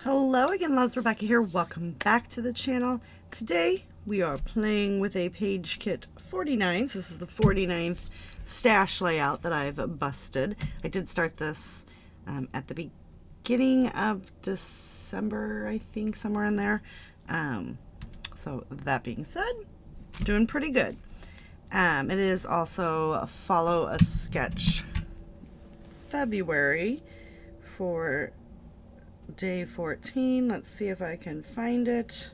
Hello again, loves. Rebecca here. Welcome back to the channel. Today we are playing with a page kit 49. So this is the 49th stash layout that I've busted. I did start this at the beginning of December, I think, somewhere in there. So that being said, doing pretty good. It is also Follow a Sketch February for day 14. Let's see if I can find it.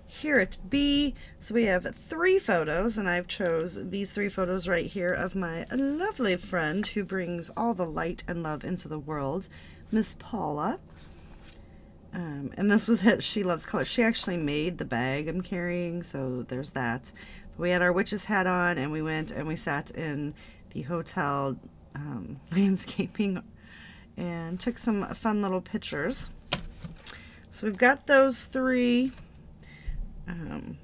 Here it be. So we have 3 photos, and I've chose these 3 photos right here of my lovely friend who brings all the light and love into the world, Miss Paula. And this was it. She loves color. She actually made the bag I'm carrying, so there's that. We had our witch's hat on, and we went and we sat in the hotel landscaping and took some fun little pictures. So we've got those 3. And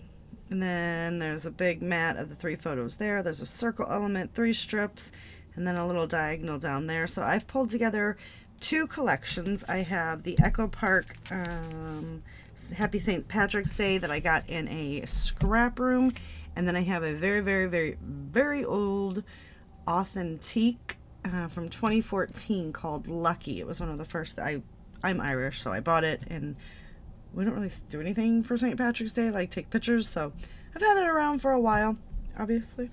then there's a big mat of the 3 photos there. There's a circle element, 3 strips, and then a little diagonal down there. So I've pulled together 2 collections. I have the Echo Park Happy St. Patrick's Day that I got in a scrap room. And then I have a very old authentique from 2014 called Lucky. It was one of the first. I'm Irish, so I bought it, and we don't really do anything for St. Patrick's Day, like take pictures, so I've had it around for a while, obviously.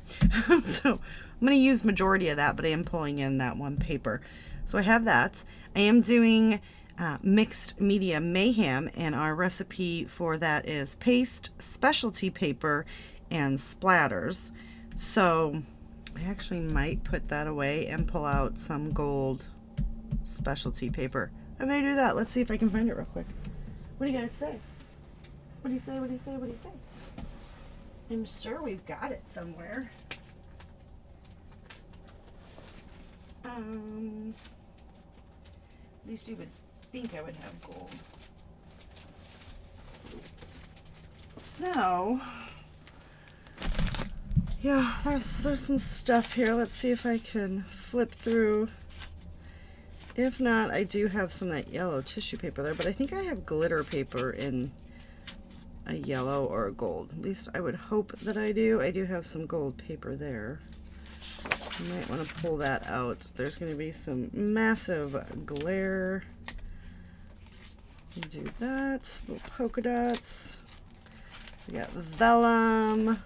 So I'm going to use majority of that, but I am pulling in that one paper. So I have that. I am doing mixed Media Mayhem, and our recipe for that is paste, specialty paper, and splatters. So I actually might put that away and pull out some gold specialty paper. I may do that. Let's see if I can find it real quick. What do you guys say? What do you say? What do you say? What do you say? I'm sure we've got it somewhere. At least you would think I would have gold. So yeah, there's some stuff here. Let's see if I can flip through. If not, I do have some of that yellow tissue paper there, but I think I have glitter paper in a yellow or a gold. At least I would hope that I do. I do have some gold paper there. You might want to pull that out. There's going to be some massive glare. Do that. Little polka dots. We got vellum.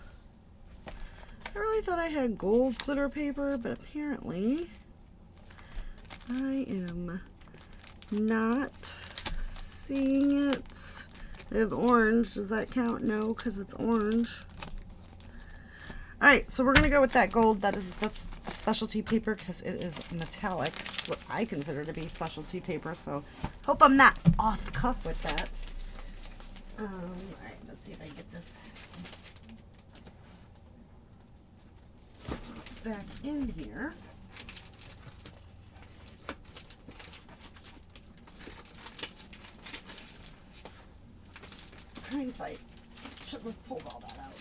I really thought I had gold glitter paper, but apparently I am not seeing it. I have orange. Does that count? No, because it's orange. Alright, so we're going to go with that gold. That's a specialty paper because it is metallic. It's what I consider to be specialty paper, so hope I'm not off the cuff with that. Alright, let's see if I can get this back in here. Hindsight, should have pulled all that out.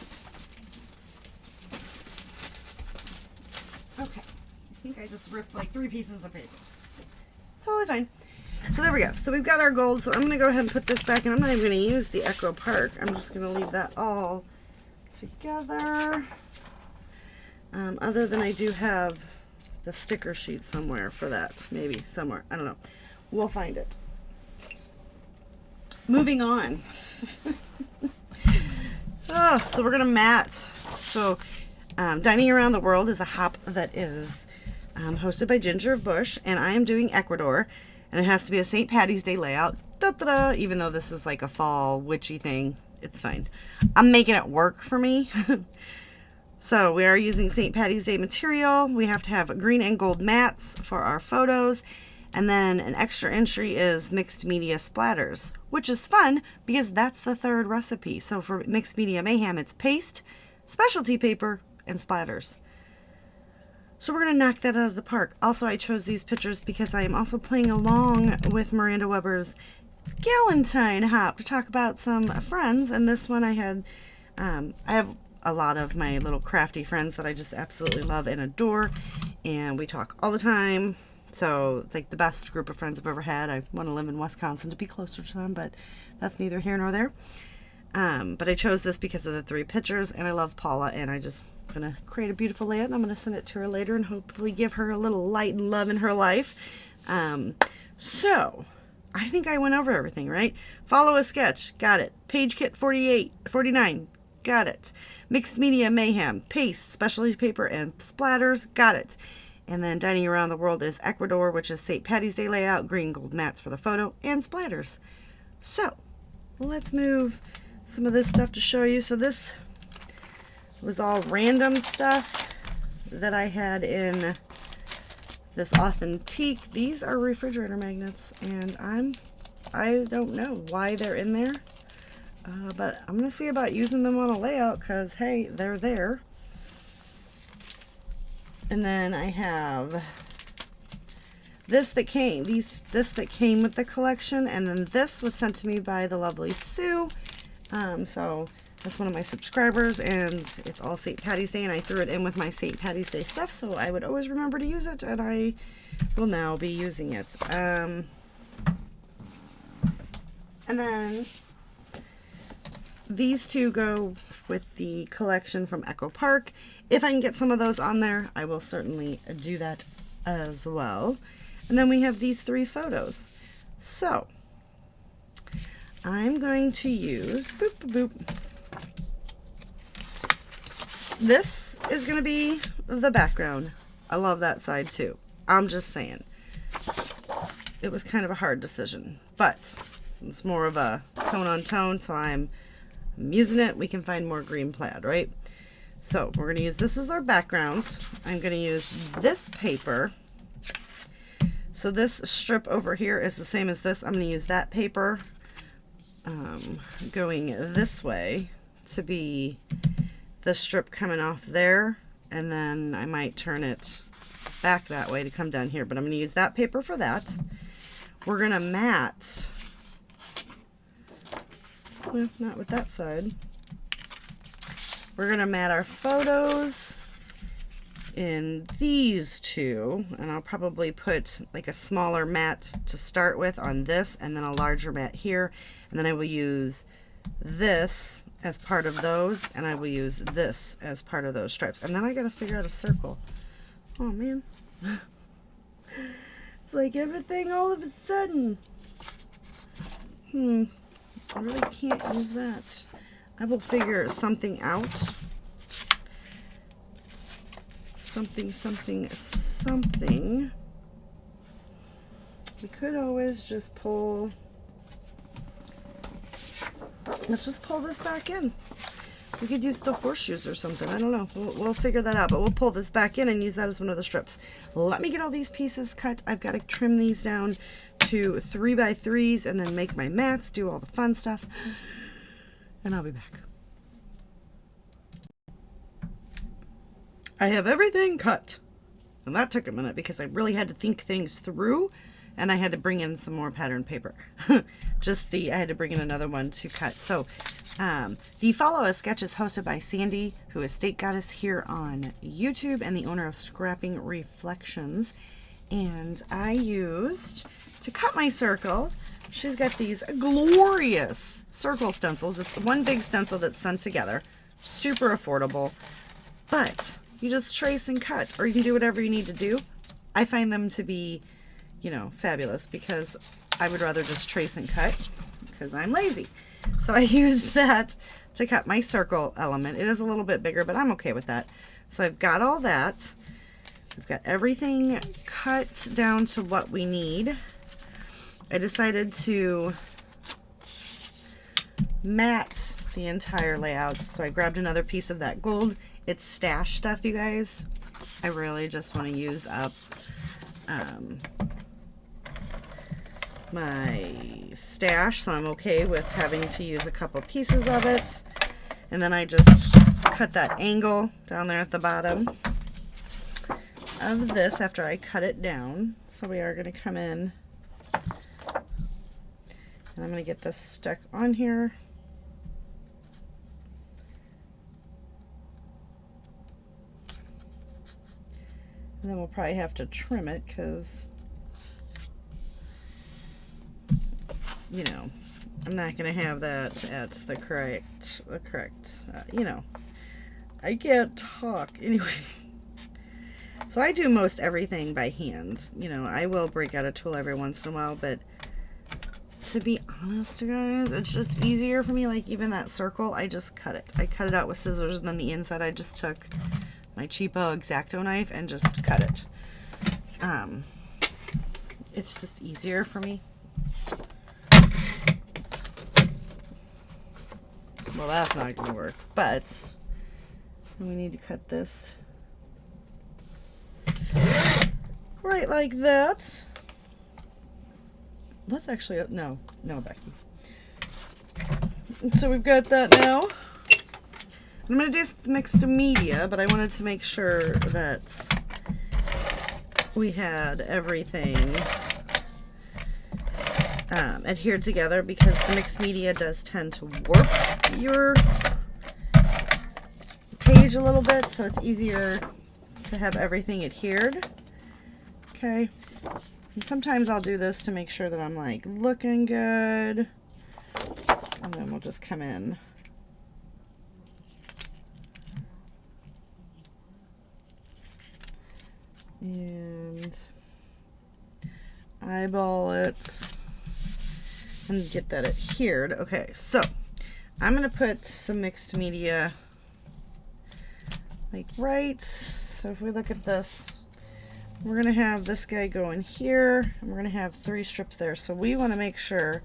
Okay, I think I just ripped like 3 pieces of paper. Totally fine. So there we go. So we've got our gold. So I'm going to go ahead and put this back, and I'm not even going to use the Echo Park. I'm just going to leave that all together. Other than I do have the sticker sheet somewhere for that. Maybe somewhere. I don't know. We'll find it. Moving on. So we're going to mat. So Dining Around the World is a hop that is hosted by Ginger Bush, and I am doing Ecuador, and it has to be a St. Patty's Day layout. Da-da-da, even though this is like a fall witchy thing, it's fine. I'm making it work for me. So we are using St. Patty's Day material. We have to have green and gold mats for our photos. And then an extra entry is mixed media splatters, which is fun because that's the 3rd recipe. So for mixed media mayhem, it's paste, specialty paper, and splatters. So we're going to knock that out of the park. Also, I chose these pictures because I am also playing along with Miranda Weber's Galentine hop to talk about some friends. And this one I have a lot of my little crafty friends that I just absolutely love and adore, and we talk all the time. So it's like the best group of friends I've ever had. I want to live in Wisconsin to be closer to them, but that's neither here nor there. But I chose this because of the 3 pictures, and I love Paula, and I just going to create a beautiful layout, and I'm going to send it to her later and hopefully give her a little light and love in her life. So I think I went over everything, right? Follow a sketch. Got it. Page kit 49. Got it. Mixed media mayhem. Paste, specialty paper, and splatters. Got it. And then dining around the world is Ecuador, which is St. Patty's Day layout, green gold mats for the photo, and splatters. So let's move some of this stuff to show you. So this was all random stuff that I had in this authentique. These are refrigerator magnets, and I don't know why they're in there, but I'm gonna see about using them on a layout, because hey, they're there. And then I have this that came with the collection, and then this was sent to me by the lovely Sue. So that's one of my subscribers, and it's all St. Patty's Day, and I threw it in with my St. Patty's Day stuff, so I would always remember to use it, and I will now be using it. And then these two go with the collection from Echo Park. If I can get some of those on there, I will certainly do that as well. And then we have these 3 photos. So I'm going to use, boop, boop, boop. This is going to be the background. I love that side too. I'm just saying. It was kind of a hard decision, but it's more of a tone on tone, so I'm using it. We can find more green plaid, right? So we're going to use this as our background. I'm going to use this paper. So this strip over here is the same as this. I'm going to use that paper going this way to be the strip coming off there, and then I might turn it back that way to come down here, but I'm going to use that paper for that. We're going to mat, well, not with that side. We're going to mat our photos in these 2, and I'll probably put like a smaller mat to start with on this, and then a larger mat here, and then I will use this as part of those, and I will use this as part of those stripes. And then I gotta figure out a circle. Oh man. It's like everything all of a sudden. I really can't use that. I will figure something out. Something. We could always just pull. Let's just pull this back in. We could use the horseshoes or something. I don't know. We'll figure that out, but we'll pull this back in and use that as one of the strips. Let me get all these pieces cut. I've got to trim these down to 3x3s and then make my mats, do all the fun stuff, and I'll be back. I have everything cut, and that took a minute because I really had to think things through, and I had to bring in some more pattern paper. I had to bring in another one to cut. So the Follow a Sketch is hosted by Sandy, who is State Goddess here on YouTube and the owner of Scrapping Reflections. And I used, to cut my circle, she's got these glorious circle stencils. It's one big stencil that's sent together. Super affordable. But you just trace and cut, or you can do whatever you need to do. I find them to be, you know, fabulous, because I would rather just trace and cut because I'm lazy. So I used that to cut my circle element. It is a little bit bigger, but I'm okay with that. So I've got all that. We've got everything cut down to what we need. I decided to mat the entire layout, so I grabbed another piece of that gold. It's stash stuff, you guys. I really just want to use up my stash, so I'm okay with having to use a couple pieces of it. And then I just cut that angle down there at the bottom of this after I cut it down. So we are going to come in, and I'm going to get this stuck on here. And then we'll probably have to trim it because you know, I'm not going to have that at the correct, you know, I can't talk. Anyway, so I do most everything by hand. You know, I will break out a tool every once in a while, but to be honest, guys, it's just easier for me. Like, even that circle, I just cut it. I cut it out with scissors, and then the inside, I just took my cheapo X-Acto knife and just cut it. It's just easier for me. Well, that's not going to work, but we need to cut this right like that. Let's actually, no, Becky. So we've got that now. I'm going to do mixed media, but I wanted to make sure that we had everything adhered together, because the mixed media does tend to warp your page a little bit, so it's easier to have everything adhered. Okay, and sometimes I'll do this to make sure that I'm like looking good, and then we'll just come in and eyeball it and get that adhered. Okay, so I'm gonna put some mixed media like right. So if we look at this, we're gonna have this guy going here, and we're gonna have 3 strips there. So we want to make sure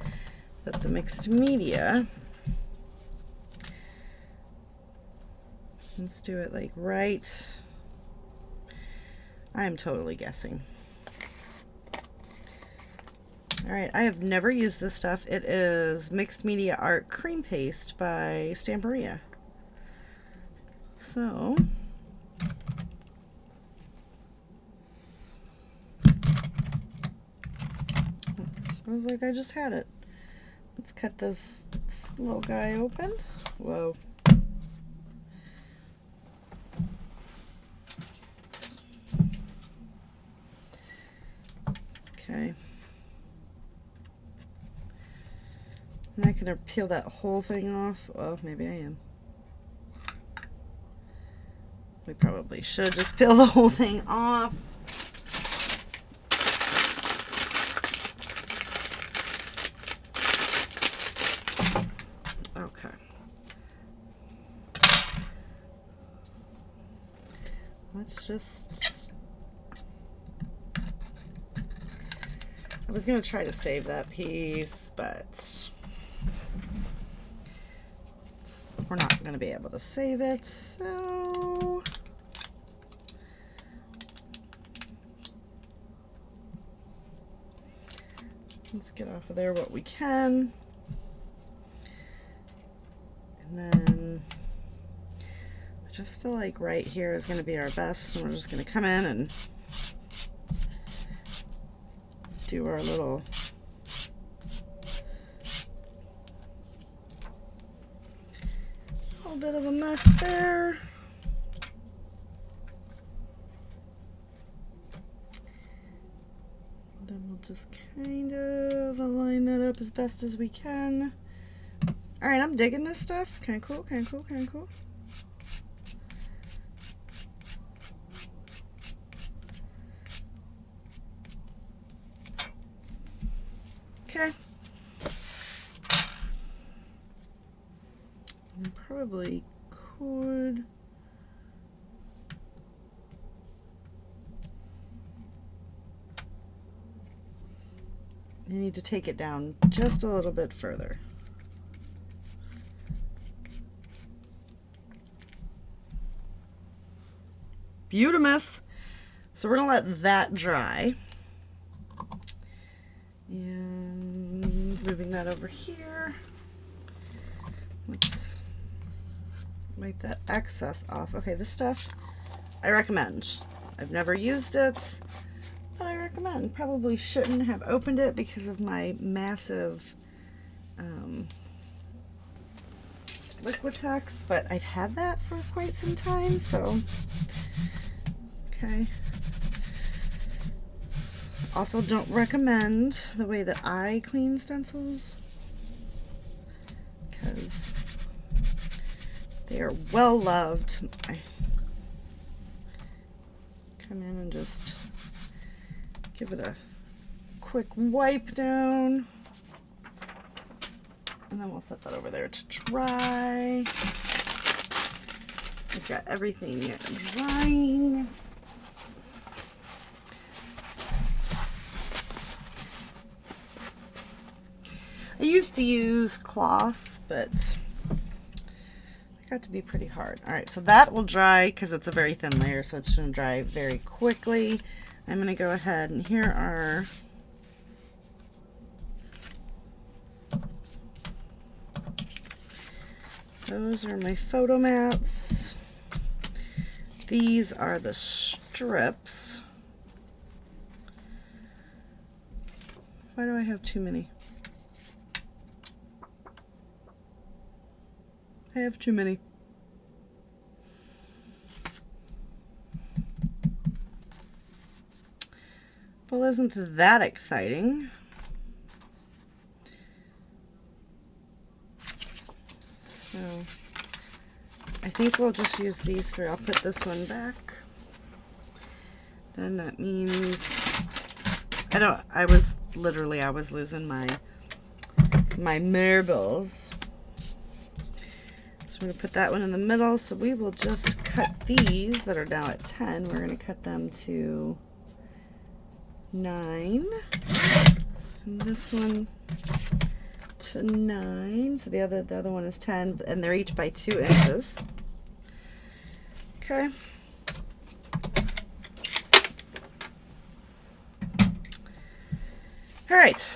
that the mixed media, let's do it like right. I'm totally guessing. All right, I have never used this stuff. It is Mixed Media Art Cream Paste by Stamperia. So, I was like, I just had it. Let's cut this little guy open. Whoa. Okay. I'm not gonna peel that whole thing off. Well, maybe I am. We probably should just peel the whole thing off. Okay. Let's just... I was gonna try to save that piece, but we're not going to be able to save it, so let's get off of there what we can. And then I just feel like right here is going to be our best, and we're just going to come in and do our little bit of a mess there. Then we'll just kind of align that up as best as we can. All right, I'm digging this stuff. Kind of cool, kind of cool, kind of cool. Okay. I probably could. I need to take it down just a little bit further. Beautimous. So we're gonna let that dry. And moving that over here. Let's wipe that excess off. Okay, this stuff I recommend. I've never used it, but I recommend. Probably shouldn't have opened it because of my massive Liquitex, but I've had that for quite some time, so okay. Also, don't recommend the way that I clean stencils. because they are well loved. I come in and just give it a quick wipe down. And then we'll set that over there to dry. I've got everything drying. I used to use cloths, but it got to be pretty hard. All right, so that will dry because it's a very thin layer, so it's going to dry very quickly. I'm going to go ahead and here are those are my photo mats. These are the strips. Why do I have too many? I have too many. Well, isn't that exciting? So I think we'll just use these three. I'll put this one back. Then that means I was losing my marbles. So we're going to put that one in the middle. So we will just cut these that are now at 10. We're going to cut them to 9. And this one to 9. So the other one is 10, and they're each by 2 inches. Okay. All right.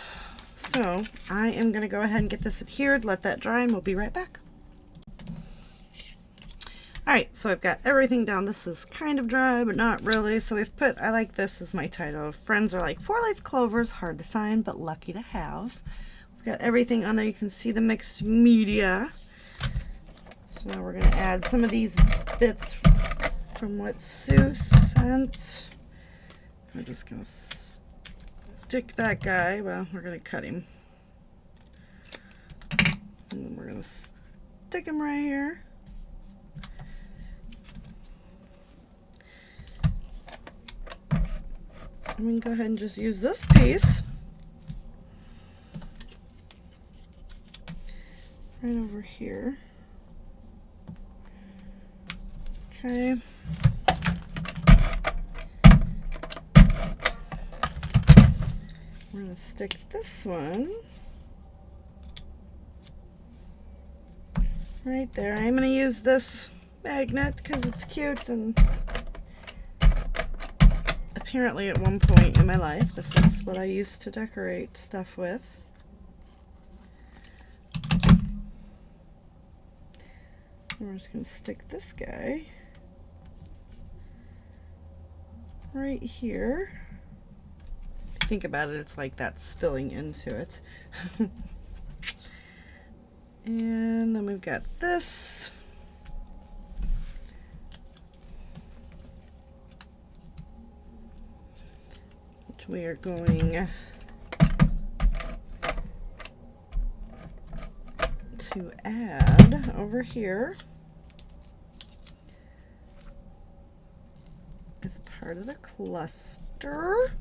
So I am going to go ahead and get this adhered, let that dry, and we'll be right back. All right, so I've got everything down. This is kind of dry, but not really. So we've put, I like this as my title. Friends are like 4-leaf clovers, hard to find, but lucky to have. We've got everything on there. You can see the mixed media. So now we're going to add some of these bits from what Sue sent. We're just going to stick that guy. Well, we're going to cut him. And then we're going to stick him right here. And we can go ahead and just use this piece right over here. Okay. We're going to stick this one right there. I'm going to use this magnet because it's cute, and apparently at one point in my life this is what I used to decorate stuff with. And we're just going to stick this guy right here. If you think about it, it's like that's spilling into it. And then we've got this. Which we are going to add over here as part of the cluster.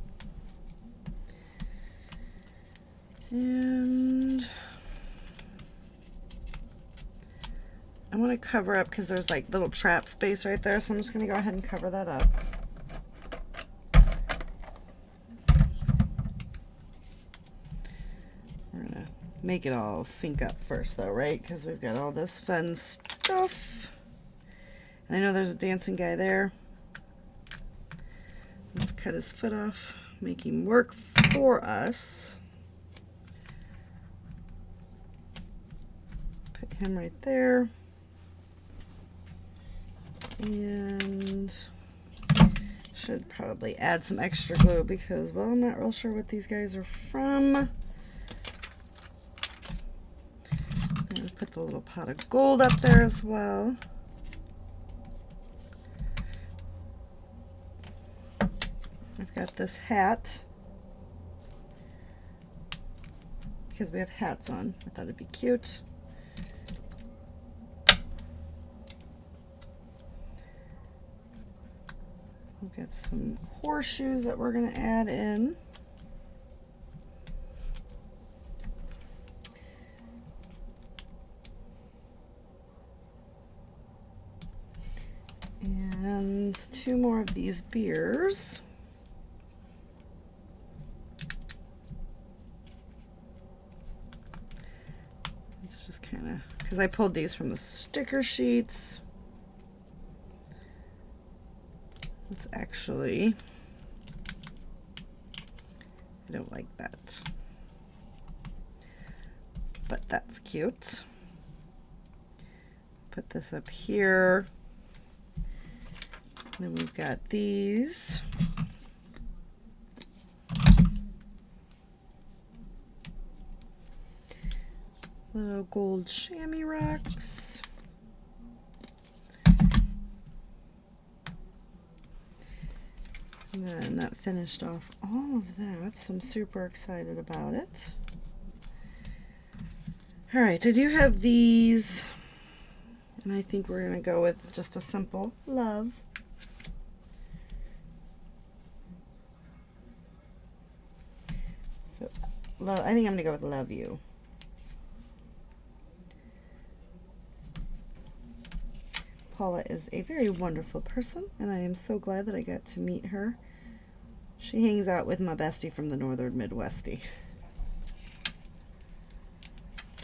And I want to cover up because there's like little trap space right there, so I'm just going to go ahead and cover that up. We're going to make it all sync up first though, right? Because we've got all this fun stuff. And I know there's a dancing guy there. Let's cut his foot off, make him work for us. Put him right there. And should probably add some extra glue because, well, I'm not real sure what these guys are from. I'm going to put the little pot of gold up there as well. I've got this hat because we have hats on. I thought it'd be cute. Got some horseshoes that we're going to add in. And 2 more of these beers. It's just kind of, because I pulled these from the sticker sheets. It's actually, I don't like that, but that's cute. Put this up here. And then we've got these. Little gold chamois rocks. And then that finished off all of that, so I'm super excited about it. All right, I do have these, and I think we're gonna go with just a simple love. So, love, I think I'm gonna go with love you. Paula is a very wonderful person, and I am so glad that I got to meet her. She hangs out with my bestie from the Northern Midwesty.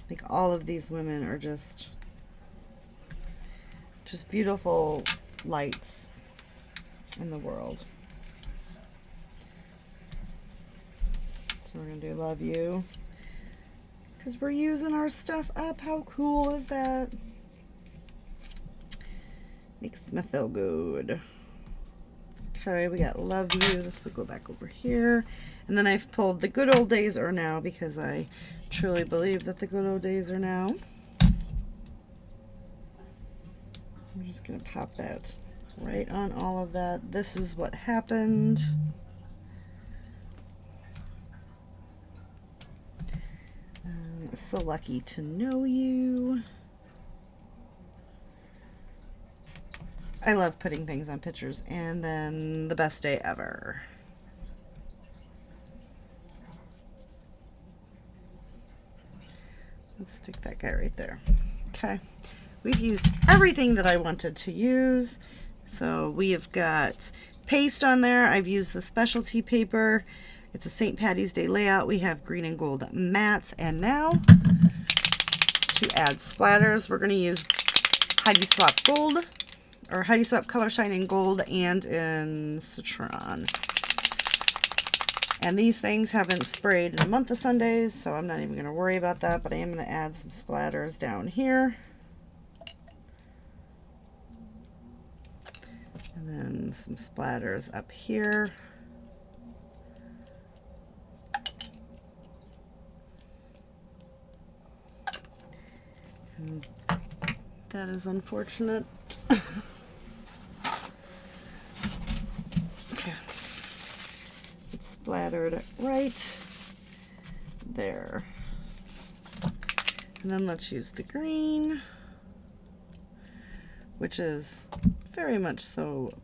Like, all of these women are just beautiful lights in the world. So we're gonna do love you, because we're using our stuff up. How cool is that? Makes me feel good. Okay, we got love you. This will go back over here. And then I've pulled the good old days are now, because I truly believe that the good old days are now. I'm just going to pop that right on all of that. This is what happened. So lucky to know you. I love putting things on pictures. And then the best day ever. Let's stick that guy right there. Okay. We've used everything that I wanted to use. So we have got paste on there. I've used the specialty paper. It's a St. Patty's Day layout. We have green and gold mats. And now, to add splatters, we're going to use Heidi Swap Gold, or Heidi Swap Color Shine in Gold and in Citron. And these things haven't sprayed in a month of Sundays, so I'm not even going to worry about that, but I am going to add some splatters down here. And then some splatters up here. And that is unfortunate. Okay. It's splattered right there. And then let's use the green, which is very much so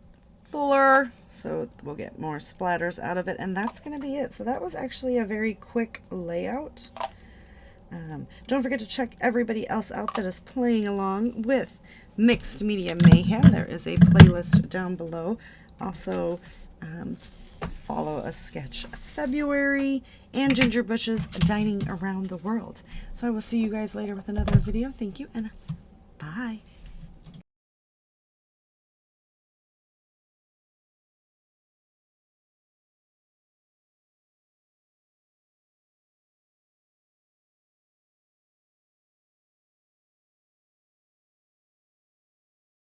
fuller, so we'll get more splatters out of it, and that's going to be it. So that was actually a very quick layout. Don't forget to check everybody else out that is playing along with Mixed Media Mayhem. There is a playlist down below. Also, follow A Sketch February and Ginger Bush's Dining Around the World. So I will see you guys later with another video. Thank you, and bye.